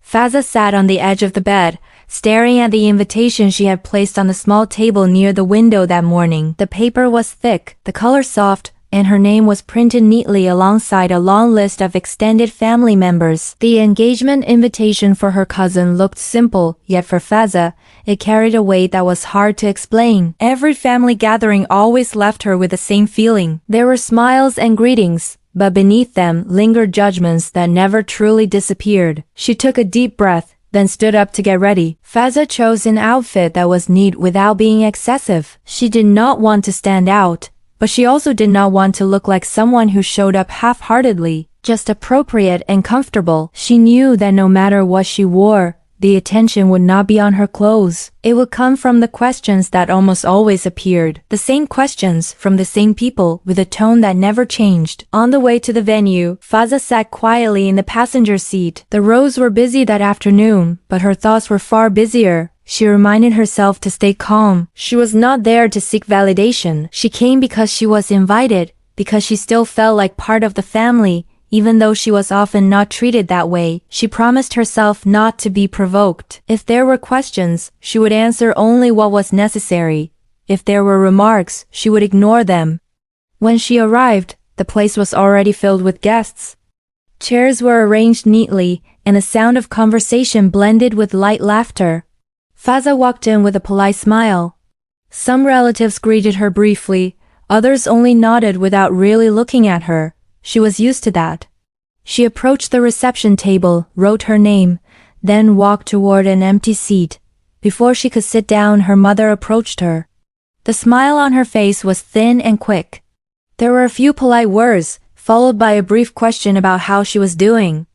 Fazza sat on the edge of the bed, staring at the invitation she had placed on the small table near the window that morning. The paper was thick, the color soft, and her name was printed neatly alongside a long list of extended family members. The engagement invitation for her cousin looked simple, yet for Fazza, it carried a weight that was hard to explain. Every family gathering always left her with the same feeling. There were smiles and greetings, but beneath them lingered judgments that never truly disappeared. She took a deep breath, then stood up to get ready. Fazza chose an outfit that was neat without being excessive. She did not want to stand out, but she also did not want to look like someone who showed up half-heartedly. Just appropriate and comfortable. She knew that no matter what she wore, the attention would not be on her clothes. It would come from the questions that almost always appeared. The same questions from the same people with a tone that never changed. On the way to the venue, Fazza sat quietly in the passenger seat. The roads were busy that afternoon, but her thoughts were far busier. She reminded herself to stay calm. She was not there to seek validation. She came because she was invited, because she still felt like part of the family, even though she was often not treated that way. She promised herself not to be provoked. If there were questions, she would answer only what was necessary. If there were remarks, she would ignore them. When she arrived, the place was already filled with guests. Chairs were arranged neatly, and the sound of conversation blended with light laughter. Fazza walked in with a polite smile. Some relatives greeted her briefly, others only nodded without really looking at her. She was used to that. She approached the reception table, wrote her name, then walked toward an empty seat. Before she could sit down, her mother approached her. The smile on her face was thin and quick. There were a few polite words, followed by a brief question about how she was doing.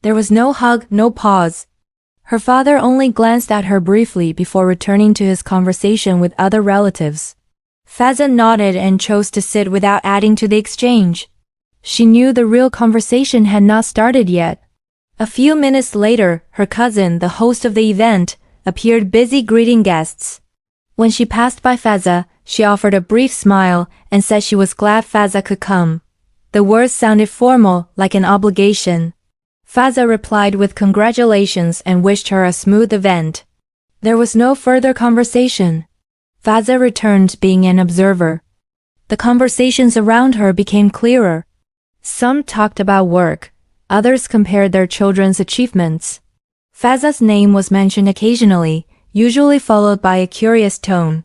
There was no hug, no pause. Her father only glanced at her briefly before returning to his conversation with other relatives. Fazza nodded and chose to sit without adding to the exchange. She knew the real conversation had not started yet. A few minutes later, her cousin, the host of the event, appeared busy greeting guests. When she passed by Fazza, she offered a brief smile and said she was glad Fazza could come. The words sounded formal, like an obligation. Fazza replied with congratulations and wished her a smooth event. There was no further conversation. Fazza returned being an observer. The conversations around her became clearer. Some talked about work, others compared their children's achievements. Fazza's name was mentioned occasionally, usually followed by a curious tone.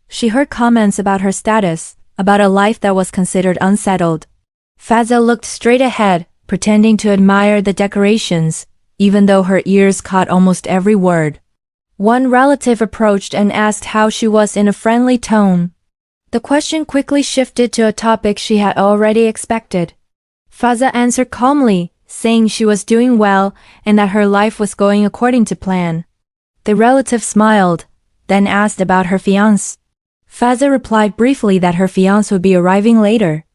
She heard comments about her status, about a life that was considered unsettled. Fazza looked straight ahead, pretending to admire the decorations, even though her ears caught almost every word. One relative approached and asked how she was in a friendly tone. The question quickly shifted to a topic she had already expected. Fazza answered calmly, saying she was doing well and that her life was going according to plan. The relative smiled, then asked about her fiancé. Fazza replied briefly that her fiancé would be arriving later.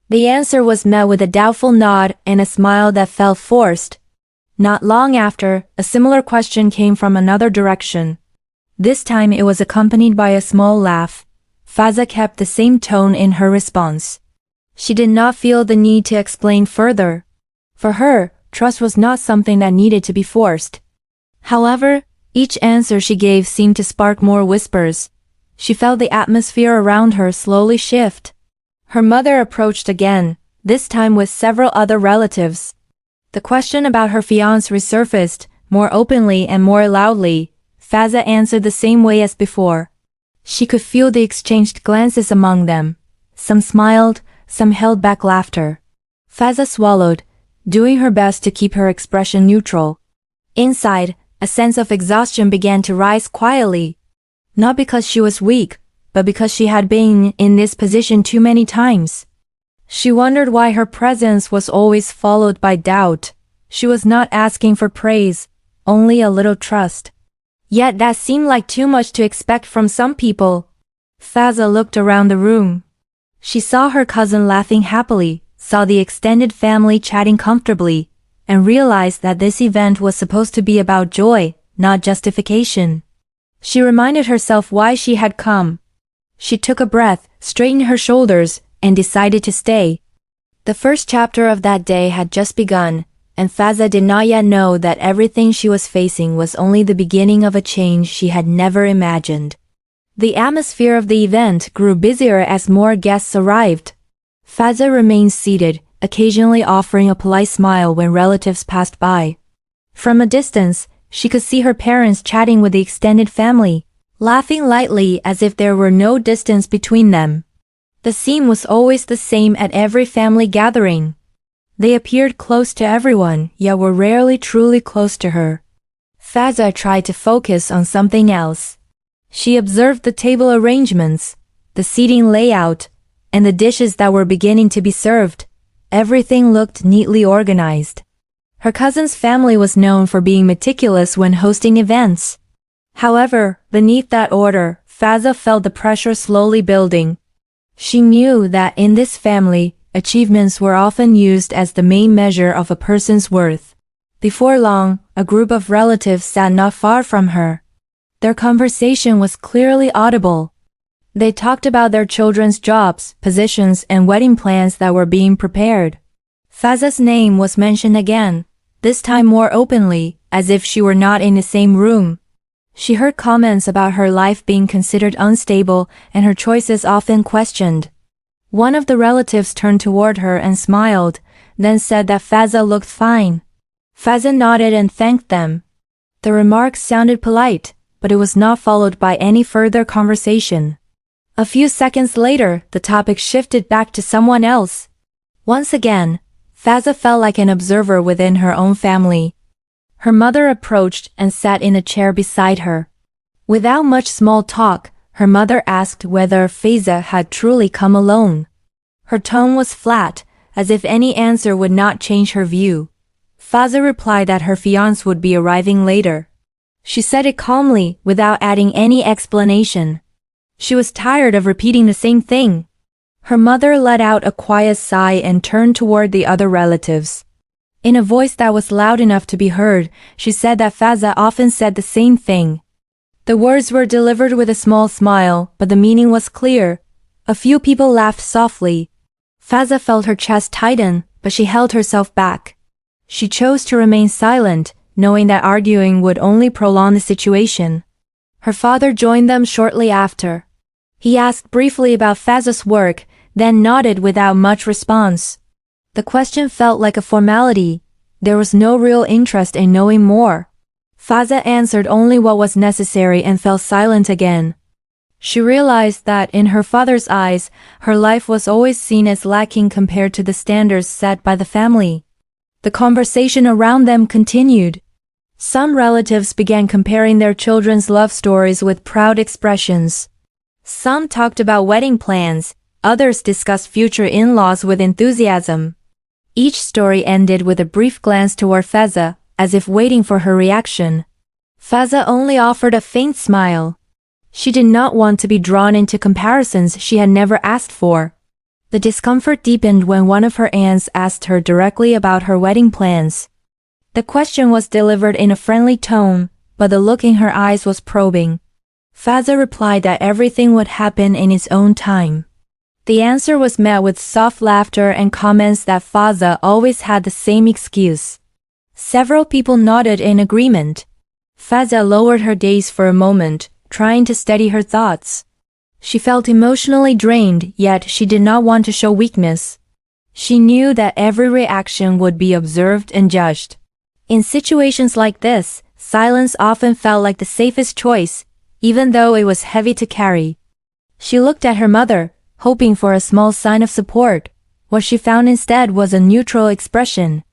The answer was met with a doubtful nod and a smile that felt forced. Not long after, a similar question came from another direction. This time it was accompanied by a small laugh. Fazza kept the same tone in her response. She did not feel the need to explain further. For her, trust was not something that needed to be forced. However, each answer she gave seemed to spark more whispers. She felt the atmosphere around her slowly shift. Her mother approached again, this time with several other relatives. The question about her fiancé resurfaced, more openly and more loudly. Fazza answered the same way as before. She could feel the exchanged glances among them. Some smiled, some held back laughter. Fazza swallowed, doing her best to keep her expression neutral. Inside, a sense of exhaustion began to rise quietly. Not because she was weak, but because she had been in this position too many times. She wondered why her presence was always followed by doubt. She was not asking for praise, only a little trust. Yet that seemed like too much to expect from some people. Fazza looked around the room. She saw her cousin laughing happily, saw the extended family chatting comfortably, and realized that this event was supposed to be about joy, not justification. She reminded herself why she had come. She took a breath, straightened her shoulders, and decided to stay. The first chapter of that day had just begun, and Faza did not yet know that everything she was facing was only the beginning of a change she had never imagined. The atmosphere of the event grew busier as more guests arrived. Faza remained seated, occasionally offering a polite smile when relatives passed by. From a distance, she could see her parents chatting with the extended family, laughing lightly as if there were no distance between them. The scene was always the same at every family gathering. They appeared close to everyone, yet were rarely truly close to her. Faza tried to focus on something else. She observed the table arrangements, the seating layout, and the dishes that were beginning to be served. Everything looked neatly organized. Her cousin's family was known for being meticulous when hosting events. However, beneath that order, Faza felt the pressure slowly building. She knew that in this family, achievements were often used as the main measure of a person's worth. Before long, a group of relatives sat not far from her. Their conversation was clearly audible. They talked about their children's jobs, positions, and wedding plans that were being prepared. Faza's name was mentioned again, this time more openly, as if she were not in the same room. She heard comments about her life being considered unstable and her choices often questioned. One of the relatives turned toward her and smiled, then said that Faza looked fine. Faza nodded and thanked them. The remarks sounded polite, but it was not followed by any further conversation. A few seconds later, the topic shifted back to someone else. Once again, Faza felt like an observer within her own family. Her mother approached and sat in a chair beside her. Without much small talk, her mother asked whether Faza had truly come alone. Her tone was flat, as if any answer would not change her view. Faza replied that her fiancé would be arriving later. She said it calmly, without adding any explanation. She was tired of repeating the same thing. Her mother let out a quiet sigh and turned toward the other relatives. In a voice that was loud enough to be heard, she said that Faza often said the same thing. The words were delivered with a small smile, but the meaning was clear. A few people laughed softly. Faza felt her chest tighten, but she held herself back. She chose to remain silent, knowing that arguing would only prolong the situation. Her father joined them shortly after. He asked briefly about Faza's work, then nodded without much response. The question felt like a formality. There was no real interest in knowing more. Faza answered only what was necessary and fell silent again. She realized that in her father's eyes, her life was always seen as lacking compared to the standards set by the family. The conversation around them continued. Some relatives began comparing their children's love stories with proud expressions. Some talked about wedding plans, others discussed future in-laws with enthusiasm. Each story ended with a brief glance toward Faza, as if waiting for her reaction. Faza only offered a faint smile. She did not want to be drawn into comparisons she had never asked for. The discomfort deepened when one of her aunts asked her directly about her wedding plans. The question was delivered in a friendly tone, but the look in her eyes was probing. Faza replied that everything would happen in its own time. The answer was met with soft laughter and comments that Faza always had the same excuse. Several people nodded in agreement. Faza lowered her gaze for a moment, trying to steady her thoughts. She felt emotionally drained, yet she did not want to show weakness. She knew that every reaction would be observed and judged. In situations like this, silence often felt like the safest choice, even though it was heavy to carry. She looked at her mother, hoping for a small sign of support. What she found instead was a neutral expression.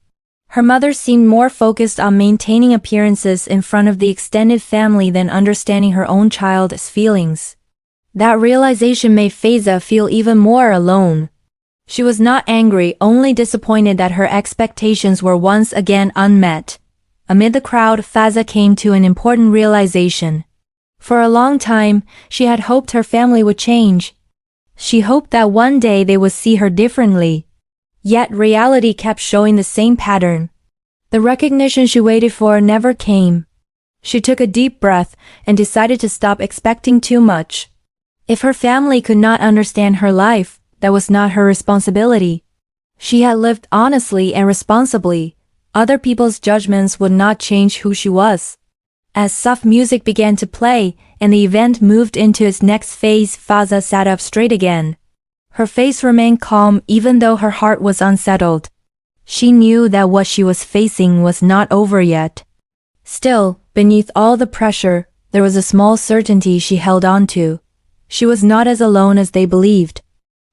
Her mother seemed more focused on maintaining appearances in front of the extended family than understanding her own child's feelings. That realization made Faza feel even more alone. She was not angry, only disappointed that her expectations were once again unmet. Amid the crowd, Faza came to an important realization. For a long time, she had hoped her family would change. She hoped that one day they would see her differently. Yet reality kept showing the same pattern. The recognition she waited for never came. She took a deep breath and decided to stop expecting too much. If her family could not understand her life, that was not her responsibility. She had lived honestly and responsibly. Other people's judgments would not change who she was. As soft music began to play, and the event moved into its next phase, Faza sat up straight again. Her face remained calm even though her heart was unsettled. She knew that what she was facing was not over yet. Still, beneath all the pressure, there was a small certainty she held on to. She was not as alone as they believed.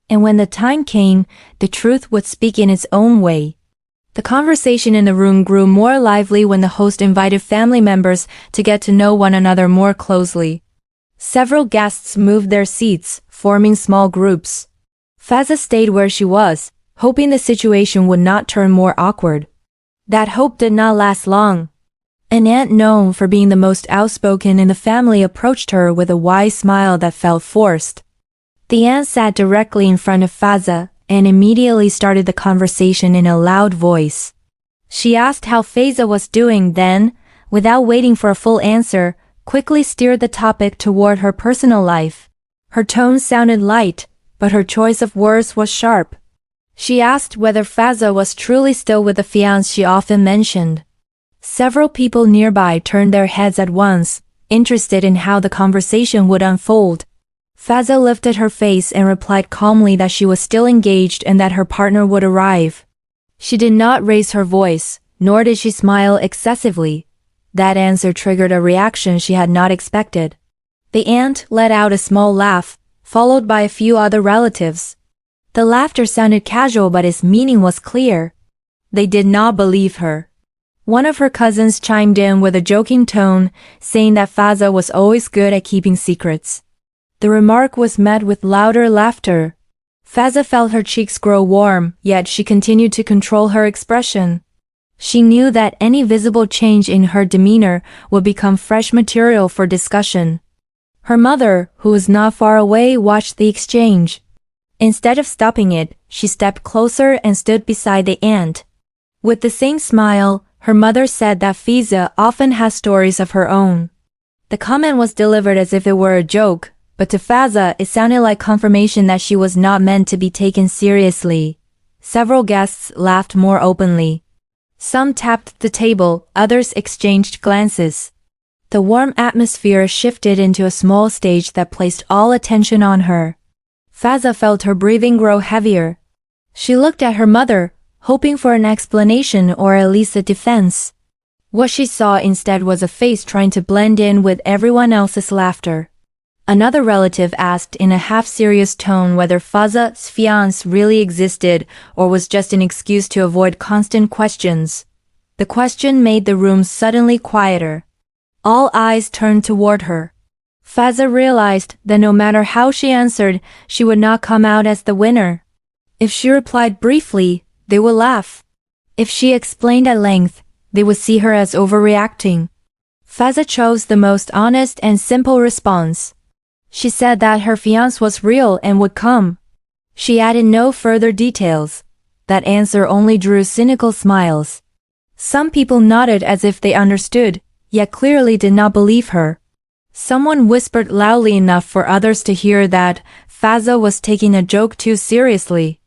And when the time came, the truth would speak in its own way. The conversation in the room grew more lively when the host invited family members to get to know one another more closely. Several guests moved their seats, forming small groups. Faza stayed where she was, hoping the situation would not turn more awkward. That hope did not last long. An aunt known for being the most outspoken in the family approached her with a wise smile that felt forced. The aunt sat directly in front of Faza and immediately started the conversation in a loud voice. She asked how Faza was doing, then, without waiting for a full answer, quickly steered the topic toward her personal life. Her tone sounded light, but her choice of words was sharp. She asked whether Faza was truly still with the fiancé she often mentioned. Several people nearby turned their heads at once, interested in how the conversation would unfold. Faza lifted her face and replied calmly that she was still engaged and that her partner would arrive. She did not raise her voice, nor did she smile excessively. That answer triggered a reaction she had not expected. The aunt let out a small laugh, followed by a few other relatives. The laughter sounded casual, but its meaning was clear. They did not believe her. One of her cousins chimed in with a joking tone, saying that Faza was always good at keeping secrets. The remark was met with louder laughter. Faza felt her cheeks grow warm, yet she continued to control her expression. She knew that any visible change in her demeanor would become fresh material for discussion. Her mother, who was not far away, watched the exchange. Instead of stopping it, she stepped closer and stood beside the aunt. With the same smile, her mother said that Faza often has stories of her own. The comment was delivered as if it were a joke, but to Faza it sounded like confirmation that she was not meant to be taken seriously. Several guests laughed more openly. Some tapped the table, others exchanged glances. The warm atmosphere shifted into a small stage that placed all attention on her. Faza felt her breathing grow heavier. She looked at her mother, hoping for an explanation or at least a defense. What she saw instead was a face trying to blend in with everyone else's laughter. Another relative asked in a half-serious tone whether Faza's fiancé really existed or was just an excuse to avoid constant questions. The question made the room suddenly quieter. All eyes turned toward her. Faza realized that no matter how she answered, she would not come out as the winner. If she replied briefly, they would laugh. If she explained at length, they would see her as overreacting. Faza chose the most honest and simple response. She said that her fiancé was real and would come. She added no further details. That answer only drew cynical smiles. Some people nodded as if they understood, yet clearly did not believe her. Someone whispered loudly enough for others to hear that Faza was taking a joke too seriously.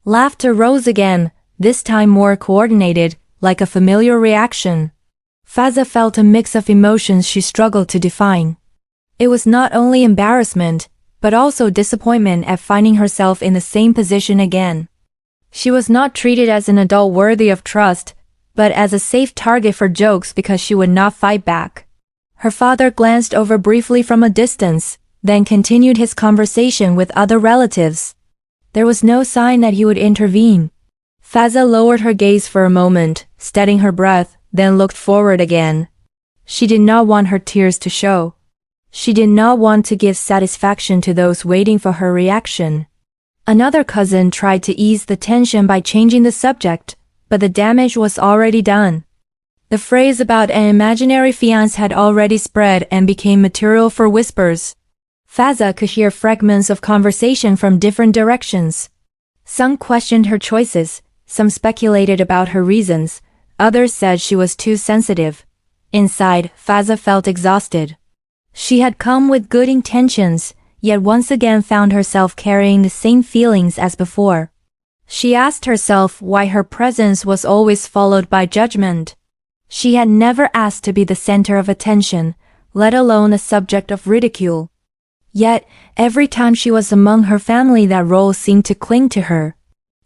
Laughter rose again, this time more coordinated, like a familiar reaction. Faza felt a mix of emotions she struggled to define. It was not only embarrassment, but also disappointment at finding herself in the same position again. She was not treated as an adult worthy of trust, but as a safe target for jokes because she would not fight back. Her father glanced over briefly from a distance, then continued his conversation with other relatives. There was no sign that he would intervene. Faza lowered her gaze for a moment, steadying her breath, then looked forward again. She did not want her tears to show. She did not want to give satisfaction to those waiting for her reaction. Another cousin tried to ease the tension by changing the subject, but the damage was already done. The phrase about an imaginary fiancé had already spread and became material for whispers. Faza could hear fragments of conversation from different directions. Some questioned her choices, some speculated about her reasons, others said she was too sensitive. Inside, Faza felt exhausted. She had come with good intentions, yet once again found herself carrying the same feelings as before. She asked herself why her presence was always followed by judgment. She had never asked to be the center of attention, let alone a subject of ridicule. Yet, every time she was among her family, that role seemed to cling to her.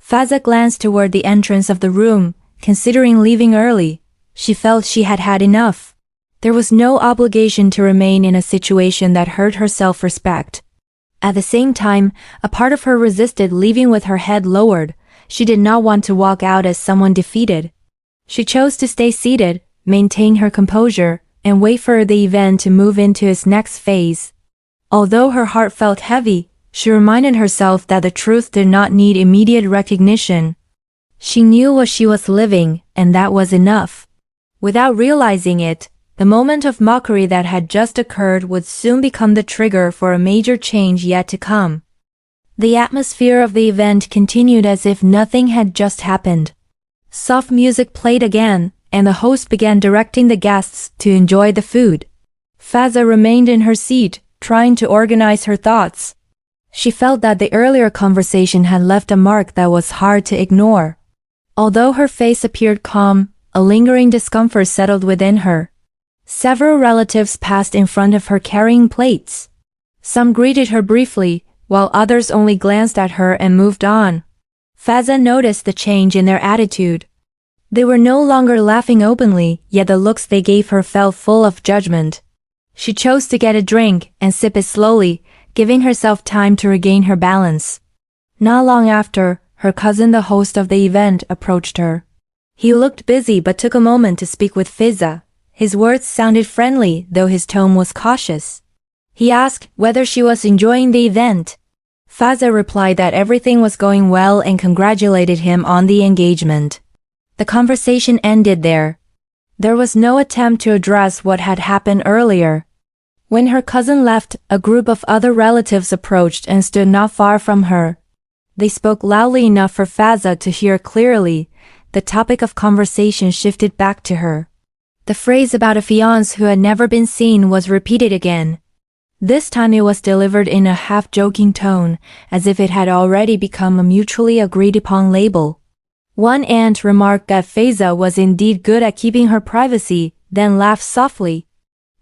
Faiza glanced toward the entrance of the room, considering leaving early. She felt she had had enough. There was no obligation to remain in a situation that hurt her self-respect. At the same time, a part of her resisted leaving with her head lowered. She did not want to walk out as someone defeated. She chose to stay seated, maintain her composure, and wait for the event to move into its next phase. Although her heart felt heavy, she reminded herself that the truth did not need immediate recognition. She knew what she was living, and that was enough. Without realizing it, the moment of mockery that had just occurred would soon become the trigger for a major change yet to come. The atmosphere of the event continued as if nothing had just happened. Soft music played again, and the host began directing the guests to enjoy the food. Faiza remained in her seat, trying to organize her thoughts. She felt that the earlier conversation had left a mark that was hard to ignore. Although her face appeared calm, a lingering discomfort settled within her. Several relatives passed in front of her carrying plates. Some greeted her briefly, while others only glanced at her and moved on. Faiza noticed the change in their attitude. They were no longer laughing openly, yet the looks they gave her felt full of judgment. She chose to get a drink and sip it slowly, giving herself time to regain her balance. Not long after, her cousin, the host of the event, approached her. He looked busy but took a moment to speak with Faiza. His words sounded friendly, though his tone was cautious. He asked whether she was enjoying the event. Faiza replied that everything was going well and congratulated him on the engagement. The conversation ended there. There was no attempt to address what had happened earlier. When her cousin left, a group of other relatives approached and stood not far from her. They spoke loudly enough for Faiza to hear clearly. The topic of conversation shifted back to her. The phrase about a fiancé who had never been seen was repeated again. This time it was delivered in a half-joking tone, as if it had already become a mutually agreed-upon label. One aunt remarked that Faiza was indeed good at keeping her privacy, then laughed softly.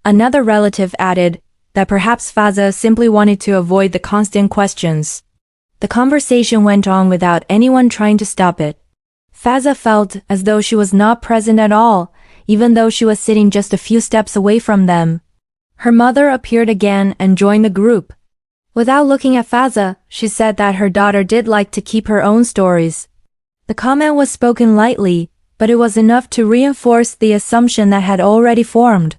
Another relative added that perhaps Faiza simply wanted to avoid the constant questions. The conversation went on without anyone trying to stop it. Faiza felt as though she was not present at all, even though she was sitting just a few steps away from them. Her mother appeared again and joined the group. Without looking at Faiza, she said that her daughter did like to keep her own stories. The comment was spoken lightly, but it was enough to reinforce the assumption that had already formed.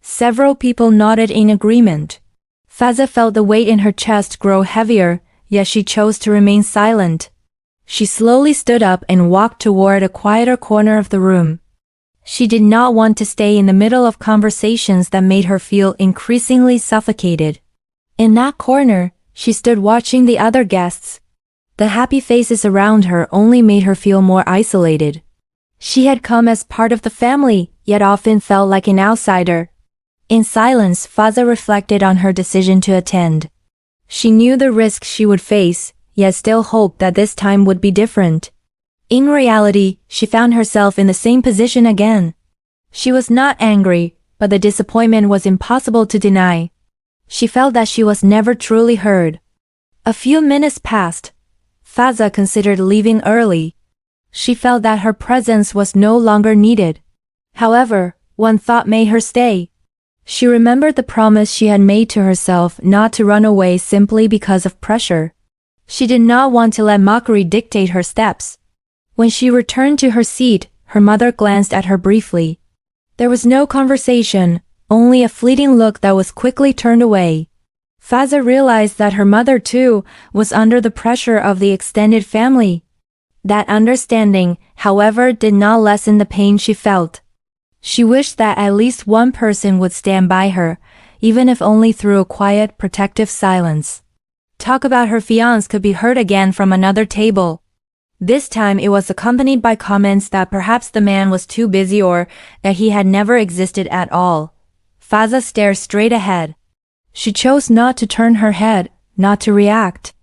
Several people nodded in agreement. Faiza felt the weight in her chest grow heavier, yet she chose to remain silent. She slowly stood up and walked toward a quieter corner of the room. She did not want to stay in the middle of conversations that made her feel increasingly suffocated. In that corner, she stood watching the other guests. The happy faces around her only made her feel more isolated. She had come as part of the family, yet often felt like an outsider. In silence, Faiza reflected on her decision to attend. She knew the risks she would face, yet still hoped that this time would be different. In reality, she found herself in the same position again. She was not angry, but the disappointment was impossible to deny. She felt that she was never truly heard. A few minutes passed. Faiza considered leaving early. She felt that her presence was no longer needed. However, one thought made her stay. She remembered the promise she had made to herself not to run away simply because of pressure. She did not want to let mockery dictate her steps. When she returned to her seat, her mother glanced at her briefly. There was no conversation, only a fleeting look that was quickly turned away. Faiza realized that her mother, too, was under the pressure of the extended family. That understanding, however, did not lessen the pain she felt. She wished that at least one person would stand by her, even if only through a quiet, protective silence. Talk about her fiancé could be heard again from another table. This time it was accompanied by comments that perhaps the man was too busy or that he had never existed at all. Faiza stared straight ahead. She chose not to turn her head, not to react.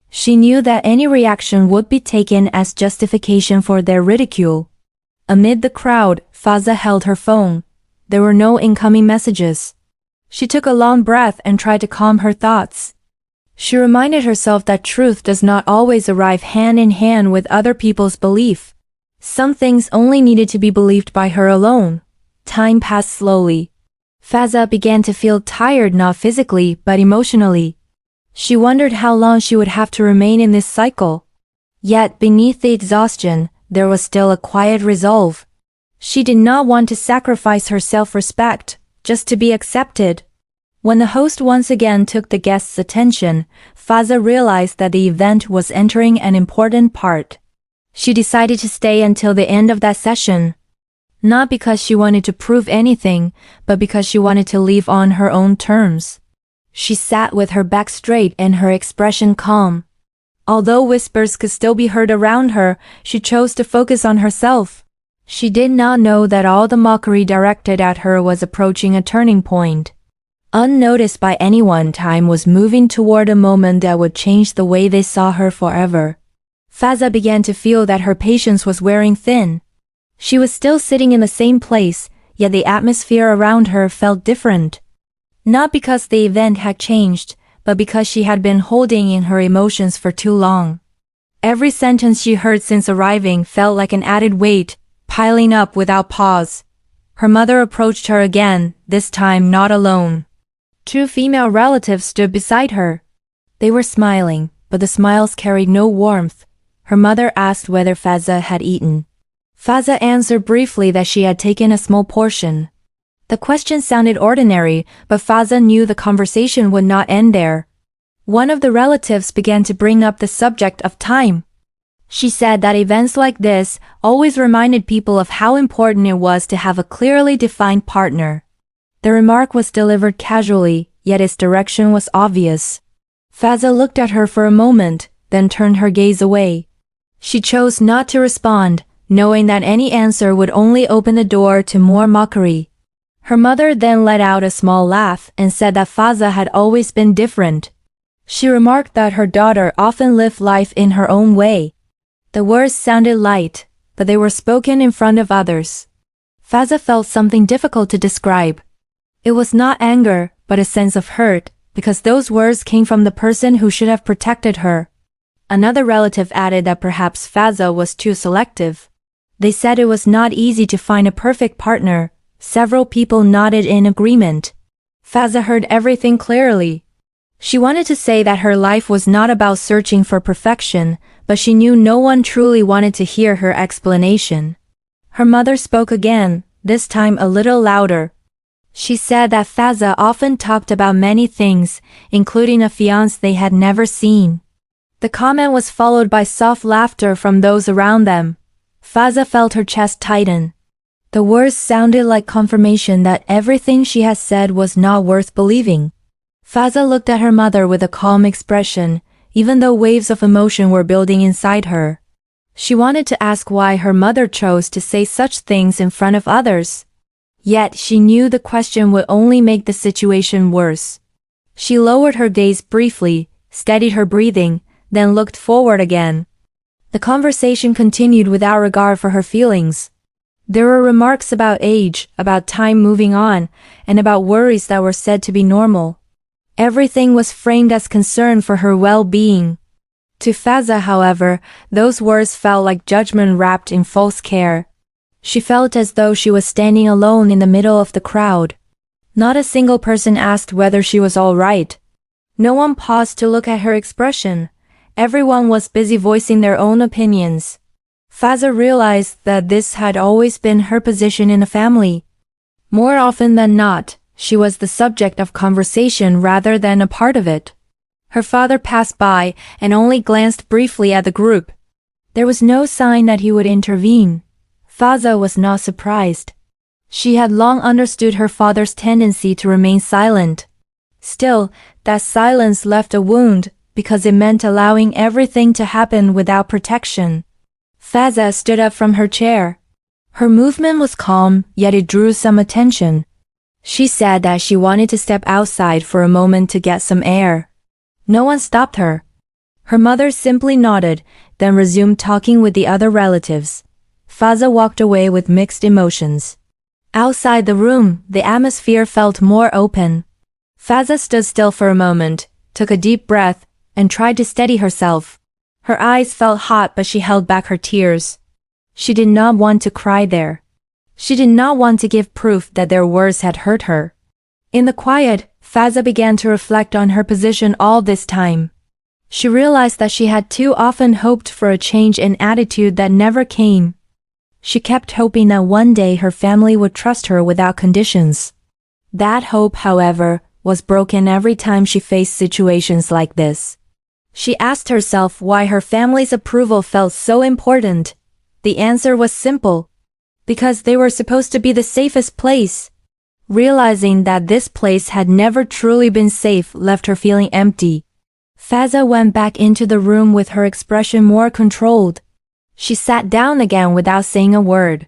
She knew that any reaction would be taken as justification for their ridicule. Amid the crowd, Faza held her phone. There were no incoming messages. She took a long breath and tried to calm her thoughts. She reminded herself that truth does not always arrive hand in hand with other people's belief. Some things only needed to be believed by her alone. Time passed slowly. Faza began to feel tired not physically but emotionally. She wondered how long she would have to remain in this cycle. Yet beneath the exhaustion, there was still a quiet resolve. She did not want to sacrifice her self-respect, just to be accepted. When the host once again took the guests' attention, Faza realized that the event was entering an important part. She decided to stay until the end of that session. Not because she wanted to prove anything, but because she wanted to leave on her own terms. She sat with her back straight and her expression calm. Although whispers could still be heard around her, she chose to focus on herself. She did not know that all the mockery directed at her was approaching a turning point. Unnoticed by anyone, time was moving toward a moment that would change the way they saw her forever. Faza began to feel that her patience was wearing thin. She was still sitting in the same place, yet the atmosphere around her felt different. Not because the event had changed, but because she had been holding in her emotions for too long. Every sentence she heard since arriving felt like an added weight, piling up without pause. Her mother approached her again, this time not alone. Two female relatives stood beside her. They were smiling, but the smiles carried no warmth. Her mother asked whether Faza had eaten. Faza answered briefly that she had taken a small portion. The question sounded ordinary, but Faza knew the conversation would not end there. One of the relatives began to bring up the subject of time. She said that events like this always reminded people of how important it was to have a clearly defined partner. The remark was delivered casually, yet its direction was obvious. Faza looked at her for a moment, then turned her gaze away. She chose not to respond, knowing that any answer would only open the door to more mockery. Her mother then let out a small laugh and said that Faza had always been different. She remarked that her daughter often lived life in her own way. The words sounded light, but they were spoken in front of others. Faza felt something difficult to describe. It was not anger, but a sense of hurt, because those words came from the person who should have protected her. Another relative added that perhaps Faza was too selective. They said it was not easy to find a perfect partner. Several people nodded in agreement. Faza heard everything clearly. She wanted to say that her life was not about searching for perfection, but she knew no one truly wanted to hear her explanation. Her mother spoke again, this time a little louder. She said that Faza often talked about many things, including a fiancé they had never seen. The comment was followed by soft laughter from those around them. Faza felt her chest tighten. The words sounded like confirmation that everything she had said was not worth believing. Faza looked at her mother with a calm expression, even though waves of emotion were building inside her. She wanted to ask why her mother chose to say such things in front of others. Yet she knew the question would only make the situation worse. She lowered her gaze briefly, steadied her breathing, then looked forward again. The conversation continued without regard for her feelings. There were remarks about age, about time moving on, and about worries that were said to be normal. Everything was framed as concern for her well-being. To Faza, however, those words felt like judgment wrapped in false care. She felt as though she was standing alone in the middle of the crowd. Not a single person asked whether she was all right. No one paused to look at her expression. Everyone was busy voicing their own opinions. Faza realized that this had always been her position in the family. More often than not, she was the subject of conversation rather than a part of it. Her father passed by and only glanced briefly at the group. There was no sign that he would intervene. Faza was not surprised. She had long understood her father's tendency to remain silent. Still, that silence left a wound, because it meant allowing everything to happen without protection. Faza stood up from her chair. Her movement was calm, yet it drew some attention. She said that she wanted to step outside for a moment to get some air. No one stopped her. Her mother simply nodded, then resumed talking with the other relatives. Faza walked away with mixed emotions. Outside the room, the atmosphere felt more open. Faza stood still for a moment, took a deep breath, and tried to steady herself. Her eyes felt hot, but she held back her tears. She did not want to cry there. She did not want to give proof that their words had hurt her. In the quiet, Faza began to reflect on her position all this time. She realized that she had too often hoped for a change in attitude that never came. She kept hoping that one day her family would trust her without conditions. That hope, however, was broken every time she faced situations like this. She asked herself why her family's approval felt so important. The answer was simple. Because they were supposed to be the safest place. Realizing that this place had never truly been safe left her feeling empty. Faza went back into the room with her expression more controlled. She sat down again without saying a word.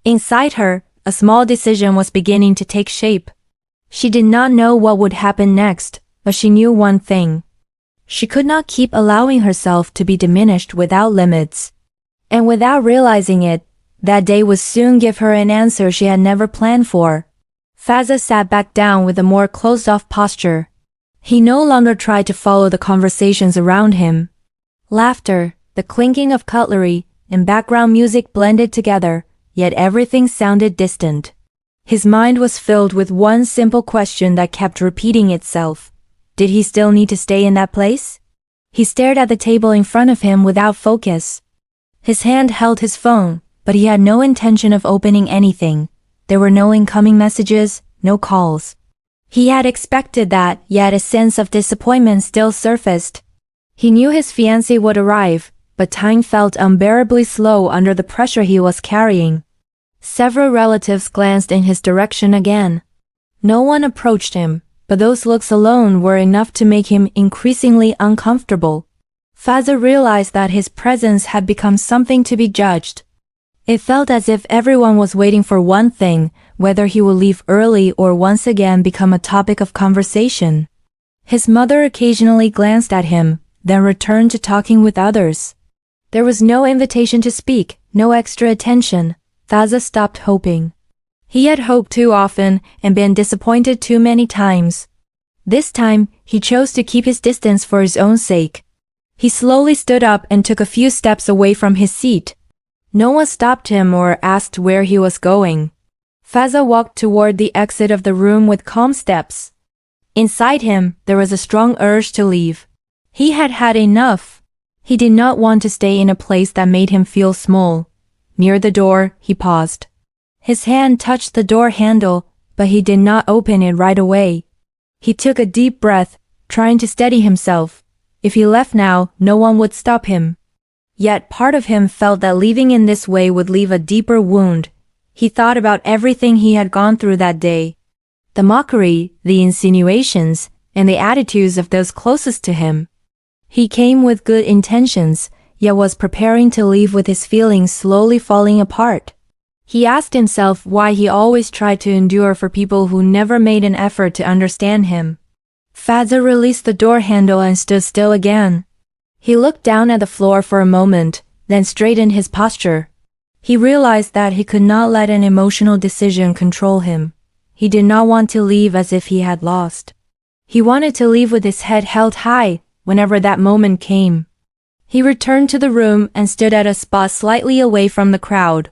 Inside her, a small decision was beginning to take shape. She did not know what would happen next, but she knew one thing. She could not keep allowing herself to be diminished without limits. And without realizing it, that day would soon give her an answer she had never planned for. Faza sat back down with a more closed-off posture. He no longer tried to follow the conversations around him. Laughter, the clinking of cutlery, and background music blended together, yet everything sounded distant. His mind was filled with one simple question that kept repeating itself. Did he still need to stay in that place? He stared at the table in front of him without focus. His hand held his phone, but he had no intention of opening anything. There were no incoming messages, no calls. He had expected that, yet a sense of disappointment still surfaced. He knew his fiancé would arrive, but time felt unbearably slow under the pressure he was carrying. Several relatives glanced in his direction again. No one approached him, but those looks alone were enough to make him increasingly uncomfortable. Faza realized that his presence had become something to be judged. It felt as if everyone was waiting for one thing, whether he would leave early or once again become a topic of conversation. His mother occasionally glanced at him, then returned to talking with others. There was no invitation to speak, no extra attention. Faza stopped hoping. He had hoped too often and been disappointed too many times. This time, he chose to keep his distance for his own sake. He slowly stood up and took a few steps away from his seat. No one stopped him or asked where he was going. Faza walked toward the exit of the room with calm steps. Inside him, there was a strong urge to leave. He had had enough. He did not want to stay in a place that made him feel small. Near the door, he paused. His hand touched the door handle, but he did not open it right away. He took a deep breath, trying to steady himself. If he left now, no one would stop him. Yet part of him felt that leaving in this way would leave a deeper wound. He thought about everything he had gone through that day. The mockery, the insinuations, and the attitudes of those closest to him. He came with good intentions, yet was preparing to leave with his feelings slowly falling apart. He asked himself why he always tried to endure for people who never made an effort to understand him. Faza released the door handle and stood still again. He looked down at the floor for a moment, then straightened his posture. He realized that he could not let an emotional decision control him. He did not want to leave as if he had lost. He wanted to leave with his head held high, whenever that moment came. He returned to the room and stood at a spot slightly away from the crowd.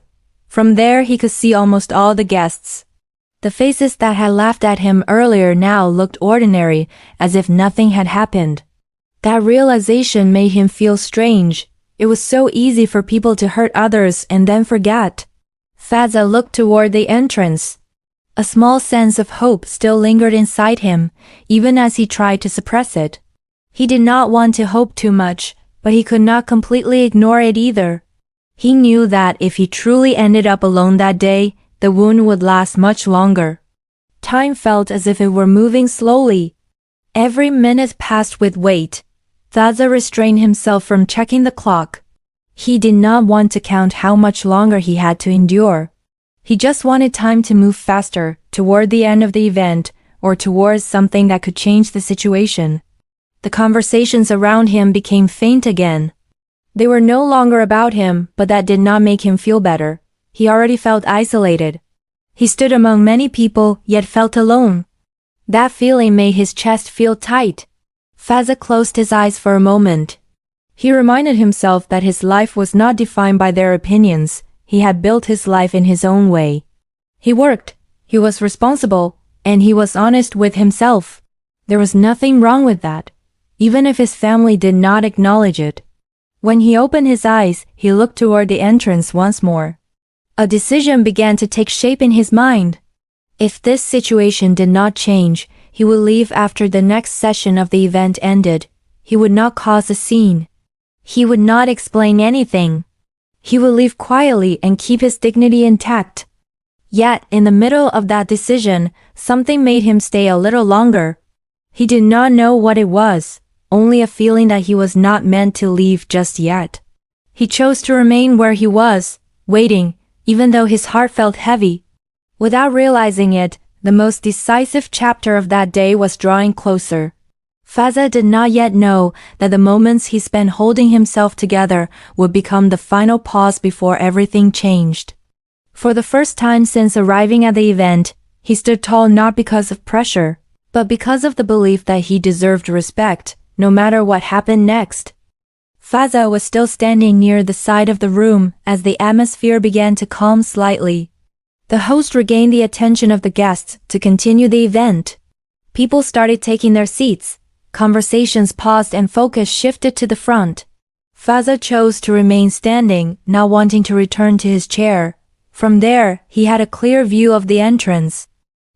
From there he could see almost all the guests. The faces that had laughed at him earlier now looked ordinary, as if nothing had happened. That realization made him feel strange. It was so easy for people to hurt others and then forget. Faza looked toward the entrance. A small sense of hope still lingered inside him, even as he tried to suppress it. He did not want to hope too much, but he could not completely ignore it either. He knew that if he truly ended up alone that day, the wound would last much longer. Time felt as if it were moving slowly. Every minute passed with weight. Faza restrained himself from checking the clock. He did not want to count how much longer he had to endure. He just wanted time to move faster, toward the end of the event, or towards something that could change the situation. The conversations around him became faint again. They were no longer about him, but that did not make him feel better. He already felt isolated. He stood among many people, yet felt alone. That feeling made his chest feel tight. Faza closed his eyes for a moment. He reminded himself that his life was not defined by their opinions. He had built his life in his own way. He worked, he was responsible, and he was honest with himself. There was nothing wrong with that, even if his family did not acknowledge it. When he opened his eyes, he looked toward the entrance once more. A decision began to take shape in his mind. If this situation did not change, he would leave after the next session of the event ended. He would not cause a scene. He would not explain anything. He would leave quietly and keep his dignity intact. Yet, in the middle of that decision, something made him stay a little longer. He did not know what it was, only a feeling that he was not meant to leave just yet. He chose to remain where he was, waiting, even though his heart felt heavy. Without realizing it, the most decisive chapter of that day was drawing closer. Faza did not yet know that the moments he spent holding himself together would become the final pause before everything changed. For the first time since arriving at the event, he stood tall not because of pressure, but because of the belief that he deserved respect, no matter what happened next. Faza was still standing near the side of the room as the atmosphere began to calm slightly. The host regained the attention of the guests to continue the event. People started taking their seats. Conversations paused and focus shifted to the front. Faza chose to remain standing, not wanting to return to his chair. From there, he had a clear view of the entrance.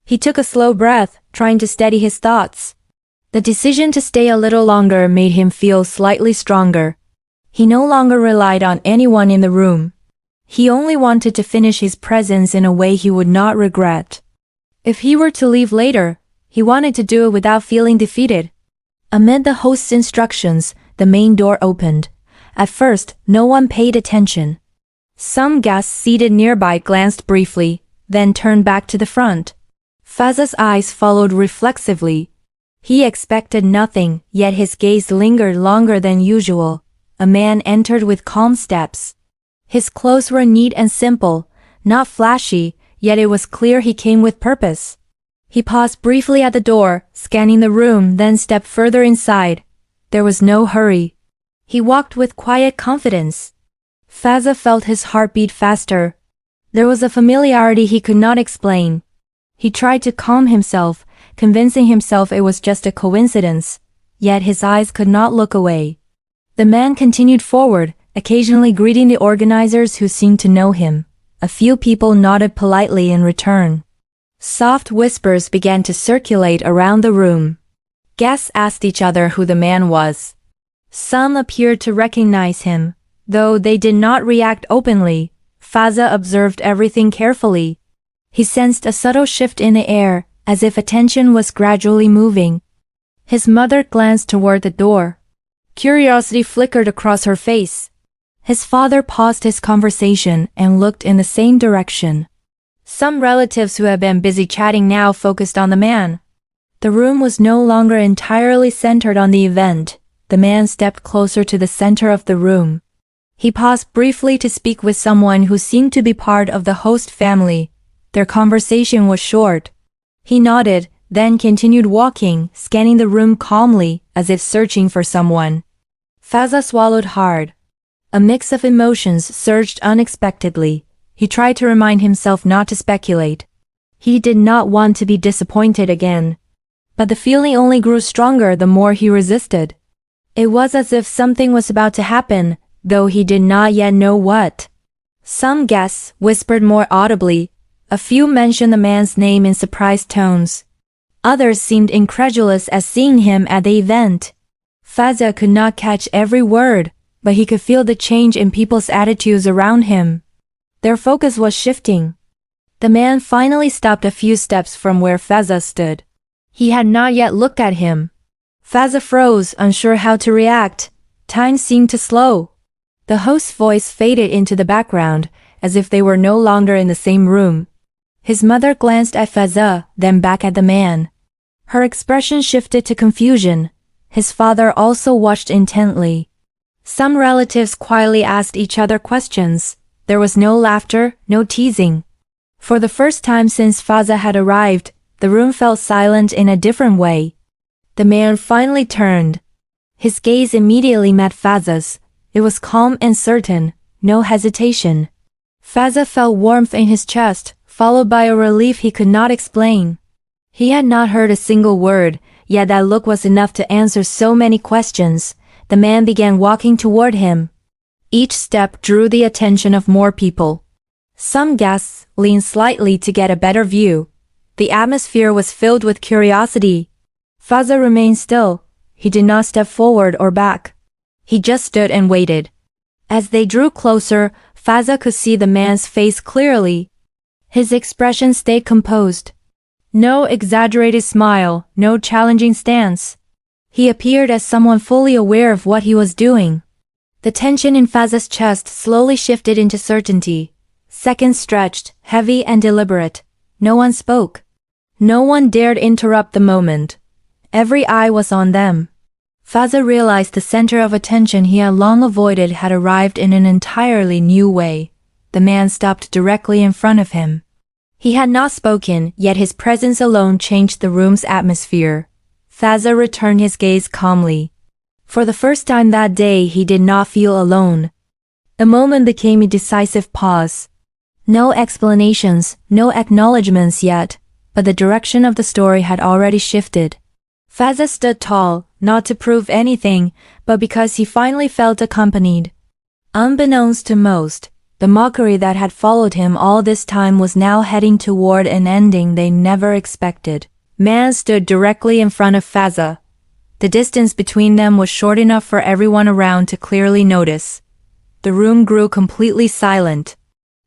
He took a slow breath, trying to steady his thoughts. The decision to stay a little longer made him feel slightly stronger. He no longer relied on anyone in the room. He only wanted to finish his presence in a way he would not regret. If he were to leave later, he wanted to do it without feeling defeated. Amid the host's instructions, the main door opened. At first, no one paid attention. Some guests seated nearby glanced briefly, then turned back to the front. Faza's eyes followed reflexively. He expected nothing, yet his gaze lingered longer than usual. A man entered with calm steps. His clothes were neat and simple, not flashy, yet it was clear he came with purpose. He paused briefly at the door, scanning the room, then stepped further inside. There was no hurry. He walked with quiet confidence. Faza felt his heart beat faster. There was a familiarity he could not explain. He tried to calm himself, convincing himself it was just a coincidence, yet his eyes could not look away. The man continued forward, occasionally greeting the organizers who seemed to know him. A few people nodded politely in return. Soft whispers began to circulate around the room. Guests asked each other who the man was. Some appeared to recognize him, though they did not react openly. Faza observed everything carefully. He sensed a subtle shift in the air, as if attention was gradually moving. His mother glanced toward the door. Curiosity flickered across her face. His father paused his conversation and looked in the same direction. Some relatives who had been busy chatting now focused on the man. The room was no longer entirely centered on the event. The man stepped closer to the center of the room. He paused briefly to speak with someone who seemed to be part of the host family. Their conversation was short. He nodded, then continued walking, scanning the room calmly, as if searching for someone. Faza swallowed hard. A mix of emotions surged unexpectedly. He tried to remind himself not to speculate. He did not want to be disappointed again. But the feeling only grew stronger the more he resisted. It was as if something was about to happen, though he did not yet know what. Some guests whispered more audibly. A few mentioned the man's name in surprised tones. Others seemed incredulous at seeing him at the event. Faza could not catch every word, but he could feel the change in people's attitudes around him. Their focus was shifting. The man finally stopped a few steps from where Faza stood. He had not yet looked at him. Faza froze, unsure how to react. Time seemed to slow. The host's voice faded into the background, as if they were no longer in the same room. His mother glanced at Faza, then back at the man. Her expression shifted to confusion. His father also watched intently. Some relatives quietly asked each other questions. There was no laughter, no teasing. For the first time since Faza had arrived, the room felt silent in a different way. The man finally turned. His gaze immediately met Faza's. It was calm and certain, no hesitation. Faza felt warmth in his chest, followed by a relief he could not explain. He had not heard a single word, yet that look was enough to answer so many questions. The man began walking toward him. Each step drew the attention of more people. Some guests leaned slightly to get a better view. The atmosphere was filled with curiosity. Faza remained still. He did not step forward or back. He just stood and waited. As they drew closer, Faza could see the man's face clearly. His expression stayed composed. No exaggerated smile, no challenging stance. He appeared as someone fully aware of what he was doing. The tension in Faza's chest slowly shifted into certainty. Seconds stretched, heavy and deliberate. No one spoke. No one dared interrupt the moment. Every eye was on them. Faza realized the center of attention he had long avoided had arrived in an entirely new way. The man stopped directly in front of him. He had not spoken, yet his presence alone changed the room's atmosphere. Faza returned his gaze calmly. For the first time that day he did not feel alone. The moment became a decisive pause. No explanations, no acknowledgements yet, but the direction of the story had already shifted. Faza stood tall, not to prove anything, but because he finally felt accompanied. Unbeknownst to most, the mockery that had followed him all this time was now heading toward an ending they never expected. Man stood directly in front of Faza. The distance between them was short enough for everyone around to clearly notice. The room grew completely silent.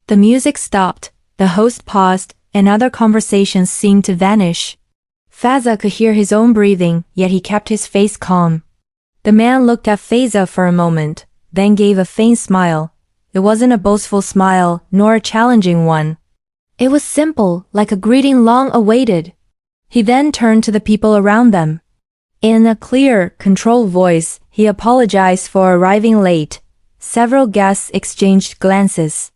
The music stopped, the host paused, and other conversations seemed to vanish. Faza could hear his own breathing, yet he kept his face calm. The man looked at Faza for a moment, then gave a faint smile. It wasn't a boastful smile, nor a challenging one. It was simple, like a greeting long awaited. He then turned to the people around them. In a clear, controlled voice, he apologized for arriving late. Several guests exchanged glances.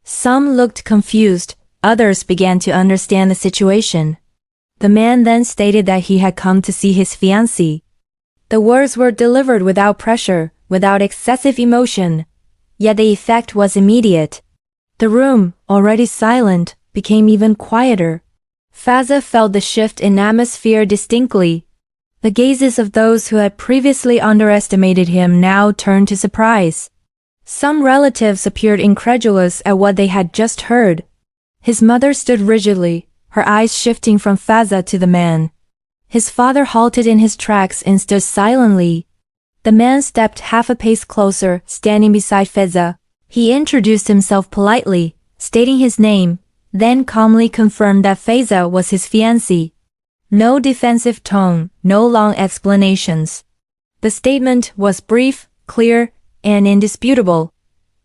Some looked confused, others began to understand the situation. The man then stated that he had come to see his fiancée. The words were delivered without pressure, without excessive emotion. Yet the effect was immediate. The room, already silent, became even quieter. Faza felt the shift in atmosphere distinctly. The gazes of those who had previously underestimated him now turned to surprise. Some relatives appeared incredulous at what they had just heard. His mother stood rigidly, her eyes shifting from Faza to the man. His father halted in his tracks and stood silently. The man stepped half a pace closer, standing beside Faza. He introduced himself politely, stating his name, then calmly confirmed that Faza was his fiancée. No defensive tone, no long explanations. The statement was brief, clear, and indisputable.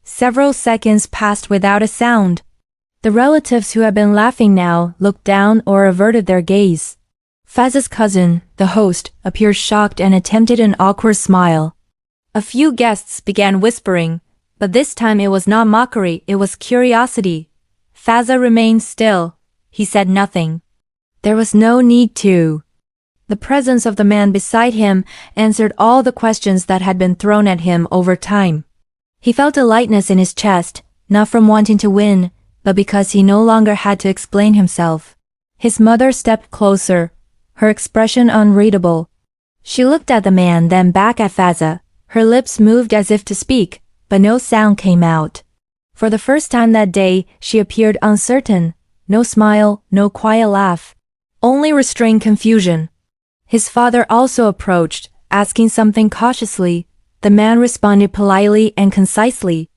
Several seconds passed without a sound. The relatives who had been laughing now looked down or averted their gaze. Faza's cousin, the host, appeared shocked and attempted an awkward smile. A few guests began whispering, but this time it was not mockery, it was curiosity. Faza remained still. He said nothing. There was no need to. The presence of the man beside him answered all the questions that had been thrown at him over time. He felt a lightness in his chest, not from wanting to win, but because he no longer had to explain himself. His mother stepped closer, her expression unreadable. She looked at the man, then back at Faza. Her lips moved as if to speak, but no sound came out. For the first time that day, she appeared uncertain. No smile, no quiet laugh. Only restrained confusion. His father also approached, asking something cautiously. The man responded politely and concisely.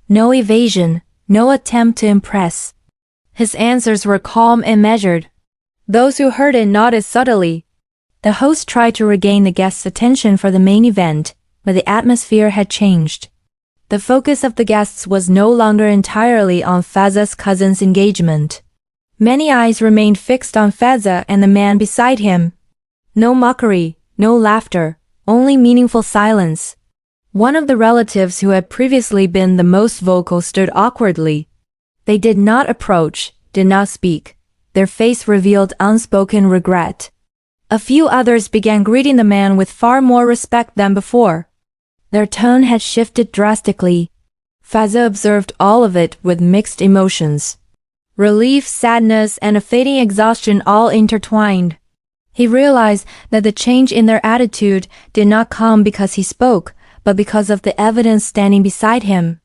No evasion, no attempt to impress. His answers were calm and measured. Those who heard it nodded subtly. The host tried to regain the guests' attention for the main event, but the atmosphere had changed. The focus of the guests was no longer entirely on Faza's cousin's engagement. Many eyes remained fixed on Faza and the man beside him. No mockery, no laughter, only meaningful silence. One of the relatives who had previously been the most vocal stood awkwardly. They did not approach, did not speak. Their face revealed unspoken regret. A few others began greeting the man with far more respect than before. Their tone had shifted drastically. Faza observed all of it with mixed emotions. Relief, sadness, and a fading exhaustion all intertwined. He realized that the change in their attitude did not come because he spoke, but because of the evidence standing beside him.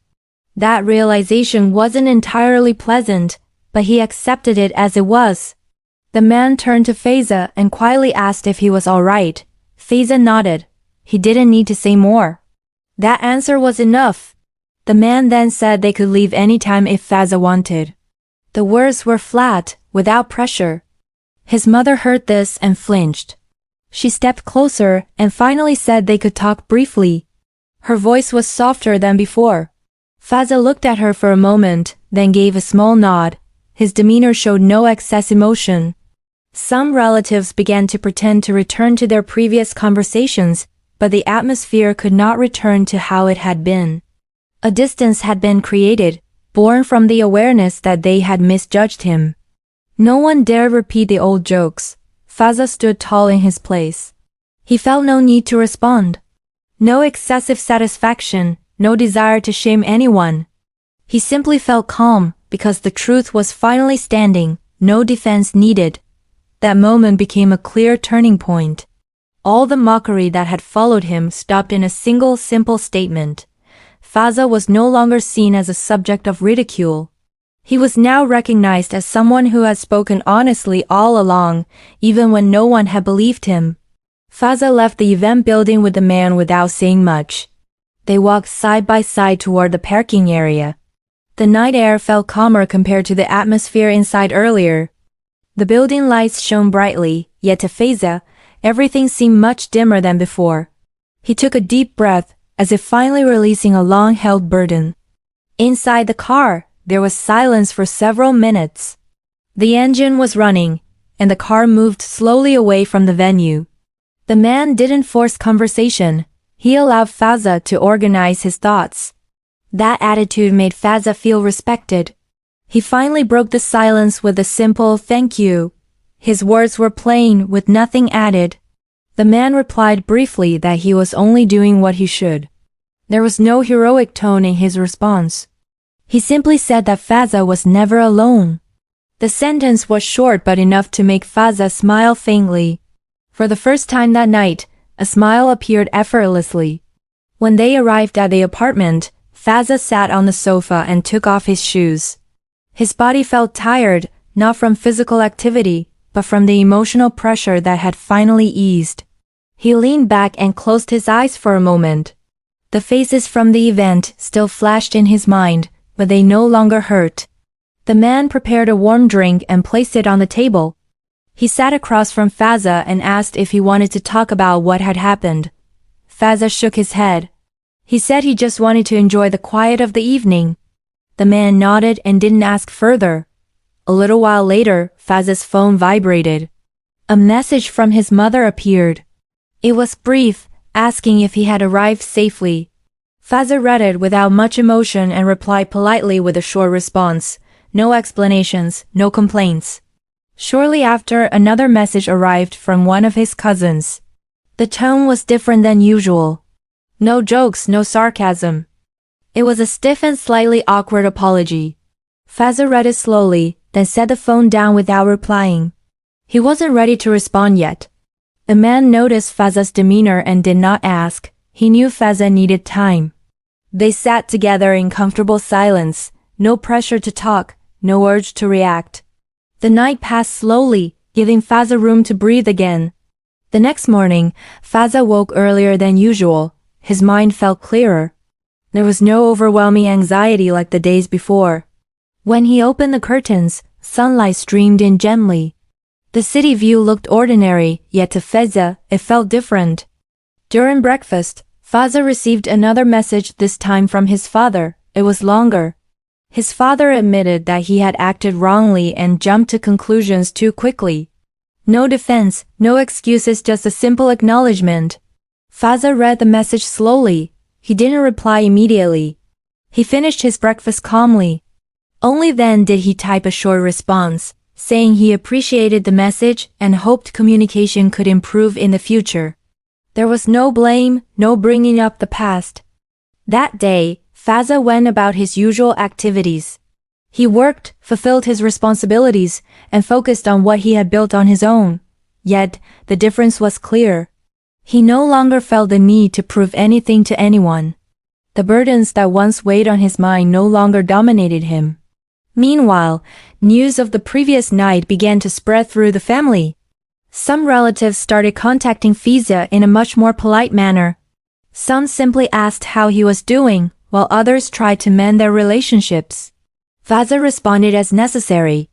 That realization wasn't entirely pleasant, but he accepted it as it was. The man turned to Faza and quietly asked if he was all right. Faza nodded. He didn't need to say more. That answer was enough. The man then said they could leave anytime if Faza wanted. The words were flat, without pressure. His mother heard this and flinched. She stepped closer and finally said they could talk briefly. Her voice was softer than before. Faza looked at her for a moment, then gave a small nod. His demeanor showed no excess emotion. Some relatives began to pretend to return to their previous conversations, but the atmosphere could not return to how it had been. A distance had been created, born from the awareness that they had misjudged him. No one dared repeat the old jokes. Faza stood tall in his place. He felt no need to respond. No excessive satisfaction, no desire to shame anyone. He simply felt calm, because the truth was finally standing, no defense needed. That moment became a clear turning point. All the mockery that had followed him stopped in a single simple statement. Faza was no longer seen as a subject of ridicule. He was now recognized as someone who had spoken honestly all along, even when no one had believed him. Faza left the event building with the man without saying much. They walked side by side toward the parking area. The night air felt calmer compared to the atmosphere inside earlier. The building lights shone brightly, yet to Faza, everything seemed much dimmer than before. He took a deep breath, as if finally releasing a long-held burden. Inside the car, there was silence for several minutes. The engine was running, and the car moved slowly away from the venue. The man didn't force conversation. He allowed Faza to organize his thoughts. That attitude made Faza feel respected. He finally broke the silence with a simple "thank you." His words were plain, with nothing added. The man replied briefly that he was only doing what he should. There was no heroic tone in his response. He simply said that Faza was never alone. The sentence was short but enough to make Faza smile faintly. For the first time that night, a smile appeared effortlessly. When they arrived at the apartment, Faza sat on the sofa and took off his shoes. His body felt tired, not from physical activity, but from the emotional pressure that had finally eased. He leaned back and closed his eyes for a moment. The faces from the event still flashed in his mind, but they no longer hurt. The man prepared a warm drink and placed it on the table. He sat across from Faza and asked if he wanted to talk about what had happened. Faza shook his head. He said he just wanted to enjoy the quiet of the evening. The man nodded and didn't ask further. A little while later, Faza's phone vibrated. A message from his mother appeared. It was brief, asking if he had arrived safely. Faza read it without much emotion and replied politely with a short response. No explanations, no complaints. Shortly after, another message arrived from one of his cousins. The tone was different than usual. No jokes, no sarcasm. It was a stiff and slightly awkward apology. Faza read it slowly, then set the phone down without replying. He wasn't ready to respond yet. The man noticed Faza's demeanor and did not ask. He knew Faza needed time. They sat together in comfortable silence, no pressure to talk, no urge to react. The night passed slowly, giving Faza room to breathe again. The next morning, Faza woke earlier than usual. His mind felt clearer. There was no overwhelming anxiety like the days before. When he opened the curtains, sunlight streamed in gently. The city view looked ordinary, yet to Faza, it felt different. During breakfast, Faza received another message, this time from his father. It was longer. His father admitted that he had acted wrongly and jumped to conclusions too quickly. No defense, no excuses, just a simple acknowledgement. Fazza read the message slowly. He didn't reply immediately. He finished his breakfast calmly. Only then did he type a short response, saying he appreciated the message and hoped communication could improve in the future. There was no blame, no bringing up the past. That day, Fazza went about his usual activities. He worked, fulfilled his responsibilities, and focused on what he had built on his own. Yet, the difference was clear. He no longer felt the need to prove anything to anyone. The burdens that once weighed on his mind no longer dominated him. Meanwhile, news of the previous night began to spread through the family. Some relatives started contacting Fazza in a much more polite manner. Some simply asked how he was doing, while others tried to mend their relationships. Fazza responded as necessary.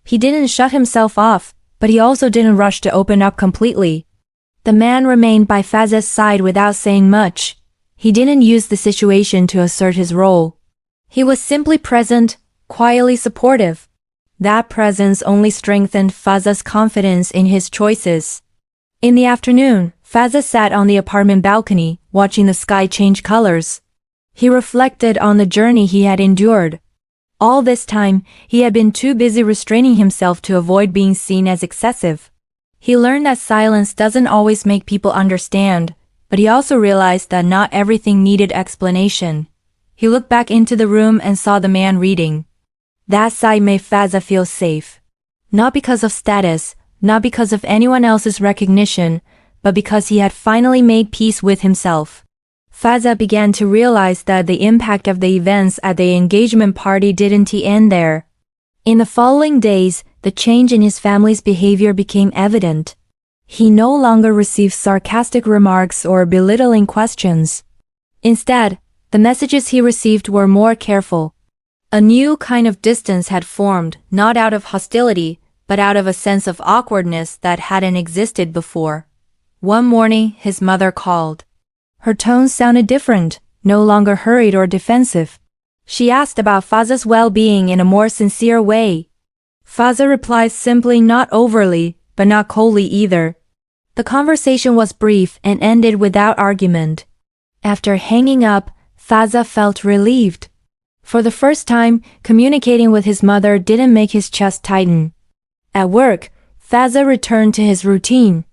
He didn't shut himself off, but he also didn't rush to open up completely. The man remained by Fazza's side without saying much. He didn't use the situation to assert his role. He was simply present, quietly supportive. That presence only strengthened Fazza's confidence in his choices. In the afternoon, Fazza sat on the apartment balcony, watching the sky change colors. He reflected on the journey he had endured. All this time, he had been too busy restraining himself to avoid being seen as excessive. He learned that silence doesn't always make people understand, but he also realized that not everything needed explanation. He looked back into the room and saw the man reading. That sight made Fazza feel safe. Not because of status, not because of anyone else's recognition, but because he had finally made peace with himself. Fazza began to realize that the impact of the events at the engagement party didn't end there. In the following days, the change in his family's behavior became evident. He no longer received sarcastic remarks or belittling questions. Instead, the messages he received were more careful. A new kind of distance had formed, not out of hostility, but out of a sense of awkwardness that hadn't existed before. One morning, his mother called. Her tone sounded different, no longer hurried or defensive. She asked about Fazza's well-being in a more sincere way. Fazza replied simply, not overly, but not coldly either. The conversation was brief and ended without argument. After hanging up, Fazza felt relieved. For the first time, communicating with his mother didn't make his chest tighten. At work, Fazza returned to his routine.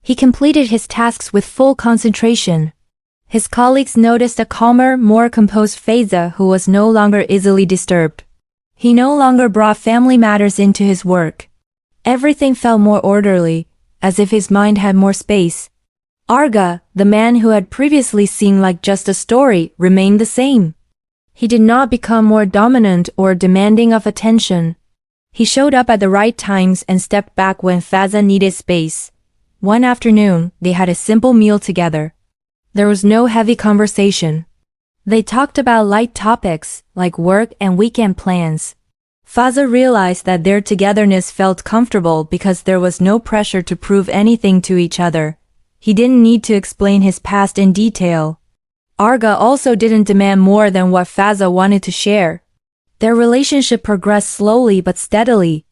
He completed his tasks with full concentration. His colleagues noticed a calmer, more composed Fazza who was no longer easily disturbed. He no longer brought family matters into his work. Everything felt more orderly, as if his mind had more space. Arga, the man who had previously seemed like just a story, remained the same. He did not become more dominant or demanding of attention. He showed up at the right times and stepped back when Fazza needed space. One afternoon, they had a simple meal together. There was no heavy conversation. They talked about light topics, like work and weekend plans. Fazza realized that their togetherness felt comfortable because there was no pressure to prove anything to each other. He didn't need to explain his past in detail. Arga also didn't demand more than what Fazza wanted to share. Their relationship progressed slowly but steadily.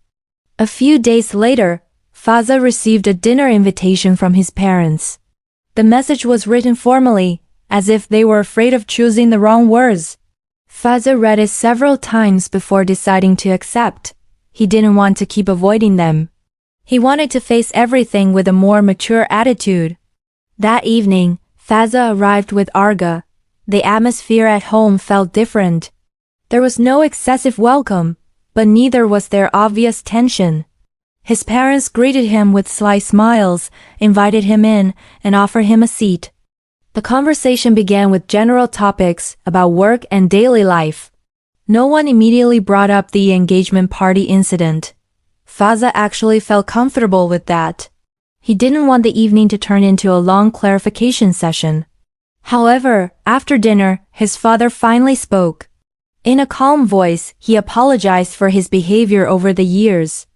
A few days later, Fazza received a dinner invitation from his parents. The message was written formally, as if they were afraid of choosing the wrong words. Fazza read it several times before deciding to accept. He didn't want to keep avoiding them. He wanted to face everything with a more mature attitude. That evening, Fazza arrived with Arga. The atmosphere at home felt different. There was no excessive welcome, but neither was there obvious tension. His parents greeted him with sly smiles, invited him in, and offered him a seat. The conversation began with general topics about work and daily life. No one immediately brought up the engagement party incident. Fazza actually felt comfortable with that. He didn't want the evening to turn into a long clarification session. However, after dinner, his father finally spoke. In a calm voice, he apologized for his behavior over the years.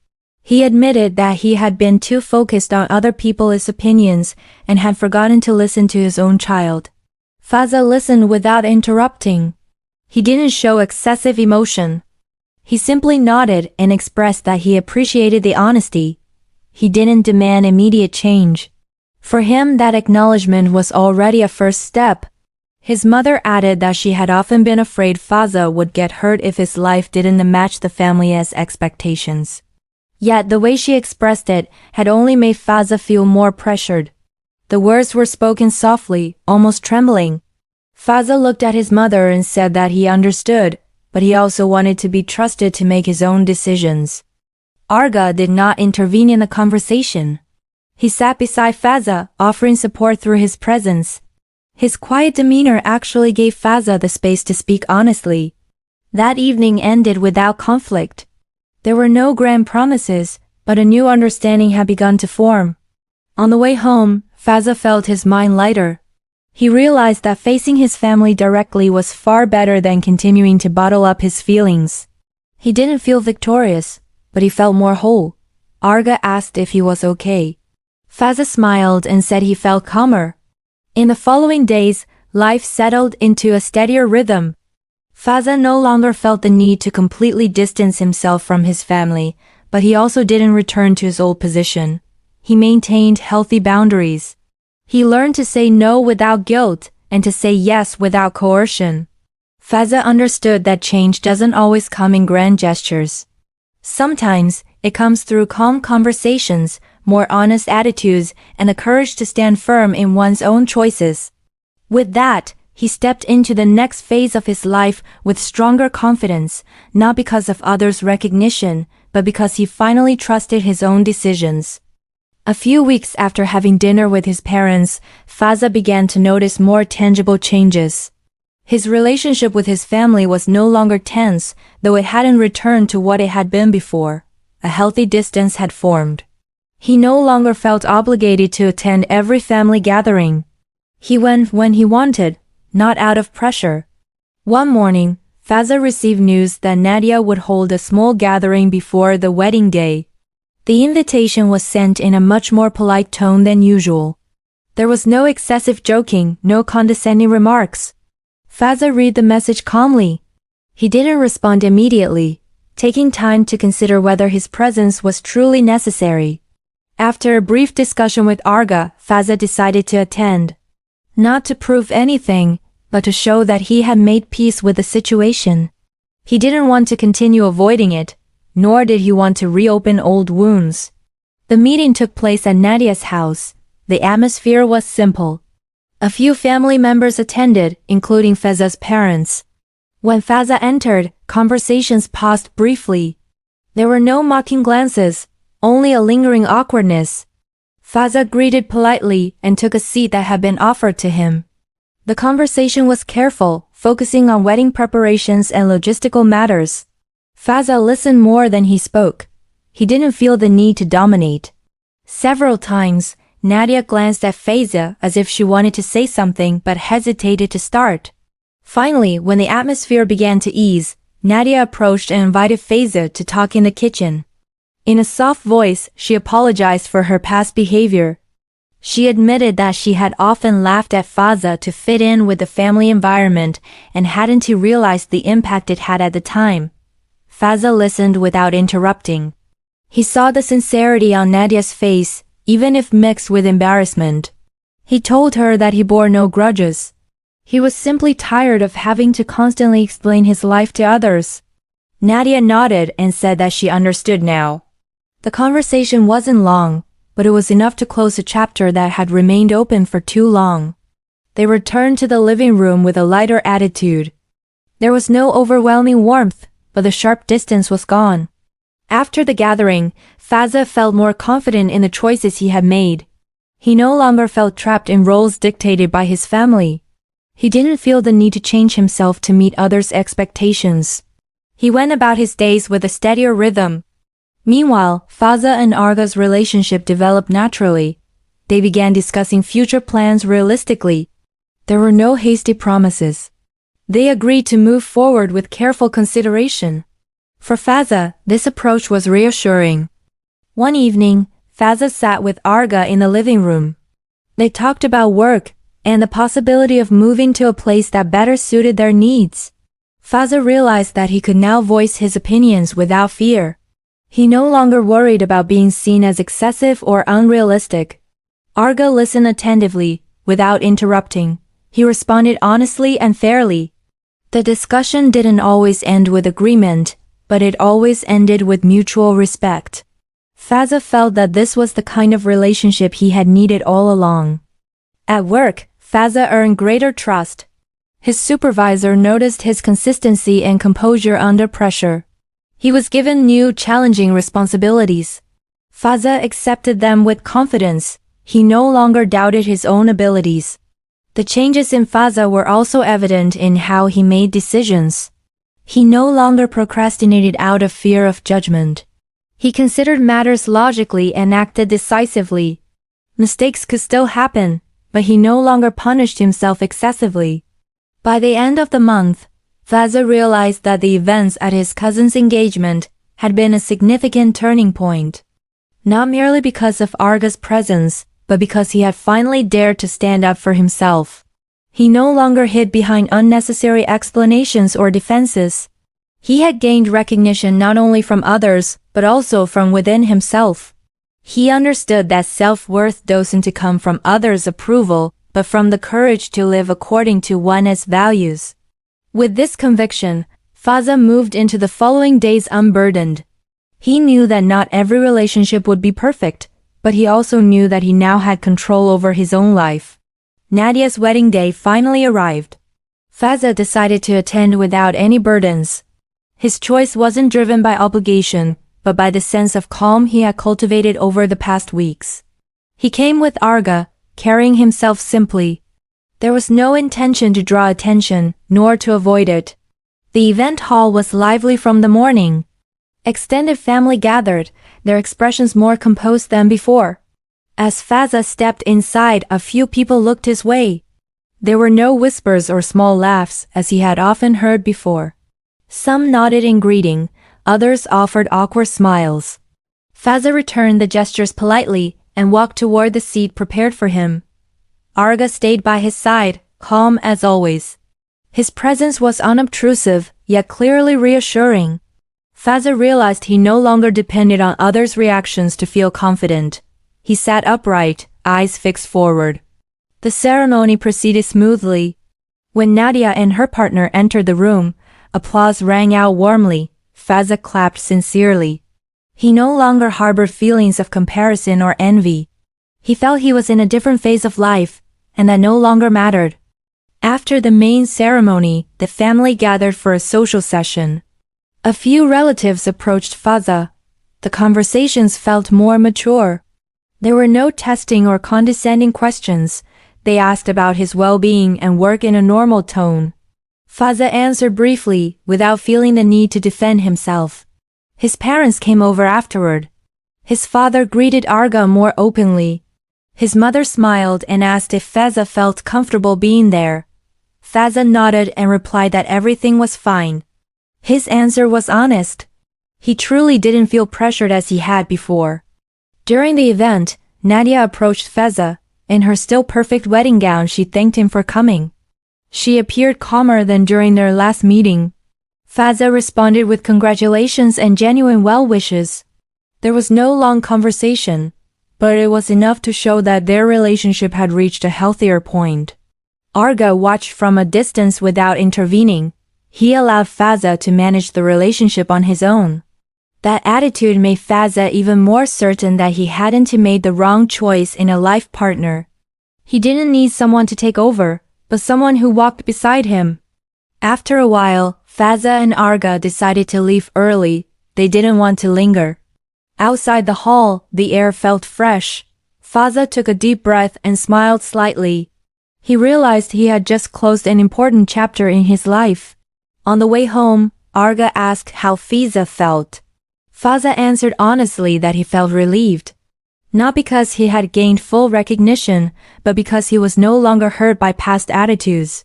He admitted that he had been too focused on other people's opinions and had forgotten to listen to his own child. Fazza listened without interrupting. He didn't show excessive emotion. He simply nodded and expressed that he appreciated the honesty. He didn't demand immediate change. For him, that acknowledgement was already a first step. His mother added that she had often been afraid Faza would get hurt if his life didn't match the family's expectations. Yet the way she expressed it had only made Faza feel more pressured. The words were spoken softly, almost trembling. Faza looked at his mother and said that he understood, but he also wanted to be trusted to make his own decisions. Arga did not intervene in the conversation. He sat beside Faza, offering support through his presence. His quiet demeanor actually gave Faza the space to speak honestly. That evening ended without conflict. There were no grand promises, but a new understanding had begun to form. On the way home, Faza felt his mind lighter. He realized that facing his family directly was far better than continuing to bottle up his feelings. He didn't feel victorious, but he felt more whole. Arga asked if he was okay. Faza smiled and said he felt calmer. In the following days, life settled into a steadier rhythm. Faza no longer felt the need to completely distance himself from his family, but he also didn't return to his old position. He maintained healthy boundaries. He learned to say no without guilt and to say yes without coercion. Faza understood that change doesn't always come in grand gestures. Sometimes, it comes through calm conversations, more honest attitudes, and the courage to stand firm in one's own choices. With that, he stepped into the next phase of his life with stronger confidence, not because of others' recognition, but because he finally trusted his own decisions. A few weeks after having dinner with his parents, Faza began to notice more tangible changes. His relationship with his family was no longer tense, though it hadn't returned to what it had been before. A healthy distance had formed. He no longer felt obligated to attend every family gathering. He went when he wanted, not out of pressure. One morning, Faza received news that Nadia would hold a small gathering before the wedding day. The invitation was sent in a much more polite tone than usual. There was no excessive joking, no condescending remarks. Faza read the message calmly. He didn't respond immediately, taking time to consider whether his presence was truly necessary. After a brief discussion with Arga, Faza decided to attend. Not to prove anything, but to show that he had made peace with the situation. He didn't want to continue avoiding it, nor did he want to reopen old wounds. The meeting took place at Nadia's house. The atmosphere was simple. A few family members attended, including Faza's parents. When Faza entered, conversations paused briefly. There were no mocking glances, only a lingering awkwardness. Faza greeted politely and took a seat that had been offered to him. The conversation was careful, focusing on wedding preparations and logistical matters. Faza listened more than he spoke. He didn't feel the need to dominate. Several times, Nadia glanced at Faza as if she wanted to say something but hesitated to start. Finally, when the atmosphere began to ease, Nadia approached and invited Faza to talk in the kitchen. In a soft voice, she apologized for her past behavior. She admitted that she had often laughed at Faza to fit in with the family environment and hadn't realized the impact it had at the time. Faza listened without interrupting. He saw the sincerity on Nadia's face, even if mixed with embarrassment. He told her that he bore no grudges. He was simply tired of having to constantly explain his life to others. Nadia nodded and said that she understood now. The conversation wasn't long, but it was enough to close a chapter that had remained open for too long. They returned to the living room with a lighter attitude. There was no overwhelming warmth, but the sharp distance was gone. After the gathering, Faza felt more confident in the choices he had made. He no longer felt trapped in roles dictated by his family. He didn't feel the need to change himself to meet others' expectations. He went about his days with a steadier rhythm. Meanwhile, Faza and Arga's relationship developed naturally. They began discussing future plans realistically. There were no hasty promises. They agreed to move forward with careful consideration. For Faza, this approach was reassuring. One evening, Faza sat with Arga in the living room. They talked about work and the possibility of moving to a place that better suited their needs. Faza realized that he could now voice his opinions without fear. He no longer worried about being seen as excessive or unrealistic. Arga listened attentively, without interrupting. He responded honestly and fairly. The discussion didn't always end with agreement, but it always ended with mutual respect. Faiza felt that this was the kind of relationship he had needed all along. At work, Faiza earned greater trust. His supervisor noticed his consistency and composure under pressure. He was given new, challenging responsibilities. Faiza accepted them with confidence. He no longer doubted his own abilities. The changes in Faiza were also evident in how he made decisions. He no longer procrastinated out of fear of judgment. He considered matters logically and acted decisively. Mistakes could still happen, but he no longer punished himself excessively. By the end of the month, Faiza realized that the events at his cousin's engagement had been a significant turning point. Not merely because of Arga's presence, but because he had finally dared to stand up for himself. He no longer hid behind unnecessary explanations or defenses. He had gained recognition not only from others, but also from within himself. He understood that self-worth doesn't come from others' approval, but from the courage to live according to one's values. With this conviction, Faiza moved into the following days unburdened. He knew that not every relationship would be perfect, but he also knew that he now had control over his own life. Nadia's wedding day finally arrived. Faiza decided to attend without any burdens. His choice wasn't driven by obligation, but by the sense of calm he had cultivated over the past weeks. He came with Arga, carrying himself simply. There was no intention to draw attention, nor to avoid it. The event hall was lively from the morning. Extended family gathered, their expressions more composed than before. As Faiza stepped inside, a few people looked his way. There were no whispers or small laughs, as he had often heard before. Some nodded in greeting, others offered awkward smiles. Faiza returned the gestures politely and walked toward the seat prepared for him. Arga stayed by his side, calm as always. His presence was unobtrusive, yet clearly reassuring. Faiza realized he no longer depended on others' reactions to feel confident. He sat upright, eyes fixed forward. The ceremony proceeded smoothly. When Nadia and her partner entered the room, applause rang out warmly. Faiza clapped sincerely. He no longer harbored feelings of comparison or envy. He felt he was in a different phase of life, and that no longer mattered. After the main ceremony, the family gathered for a social session. A few relatives approached Faiza. The conversations felt more mature. There were no testing or condescending questions. They asked about his well-being and work in a normal tone. Faiza answered briefly, without feeling the need to defend himself. His parents came over afterward. His father greeted Arga more openly. His mother smiled and asked if Faiza felt comfortable being there. Faiza nodded and replied that everything was fine. His answer was honest. He truly didn't feel pressured as he had before. During the event, Nadia approached Faiza. In her still perfect wedding gown, she thanked him for coming. She appeared calmer than during their last meeting. Faiza responded with congratulations and genuine well wishes. There was no long conversation, but it was enough to show that their relationship had reached a healthier point. Arga watched from a distance without intervening. He allowed Faiza to manage the relationship on his own. That attitude made Faiza even more certain that he hadn't made the wrong choice in a life partner. He didn't need someone to take over, but someone who walked beside him. After a while, Faiza and Arga decided to leave early. They didn't want to linger. Outside the hall, the air felt fresh. Faiza took a deep breath and smiled slightly. He realized he had just closed an important chapter in his life. On the way home, Arga asked how Faiza felt. Faiza answered honestly that he felt relieved. Not because he had gained full recognition, but because he was no longer hurt by past attitudes.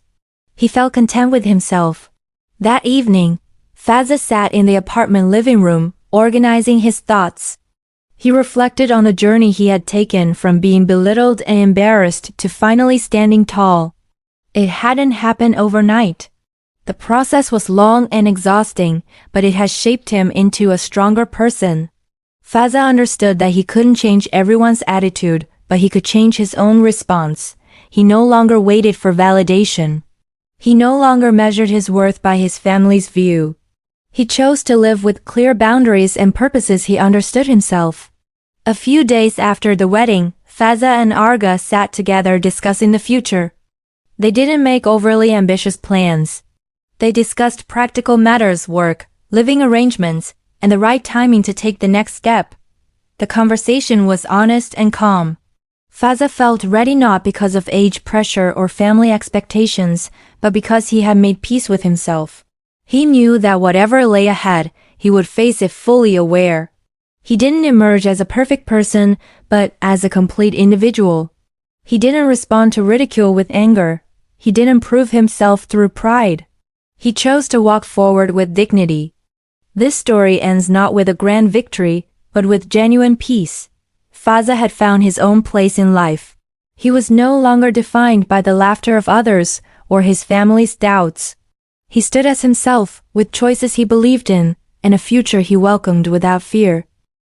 He felt content with himself. That evening, Faiza sat in the apartment living room, organizing his thoughts. He reflected on the journey he had taken from being belittled and embarrassed to finally standing tall. It hadn't happened overnight. The process was long and exhausting, but it has shaped him into a stronger person. Faiza understood that he couldn't change everyone's attitude, but he could change his own response. He no longer waited for validation. He no longer measured his worth by his family's view. He chose to live with clear boundaries and purposes. He understood himself. A few days after the wedding, Faza and Arga sat together discussing the future. They didn't make overly ambitious plans. They discussed practical matters, work, living arrangements, and the right timing to take the next step. The conversation was honest and calm. Faza felt ready not because of age pressure or family expectations, but because he had made peace with himself. He knew that whatever lay ahead, he would face it fully aware. He didn't emerge as a perfect person, but as a complete individual. He didn't respond to ridicule with anger. He didn't prove himself through pride. He chose to walk forward with dignity. This story ends not with a grand victory, but with genuine peace. Faza had found his own place in life. He was no longer defined by the laughter of others or his family's doubts. He stood as himself, with choices he believed in, and a future he welcomed without fear.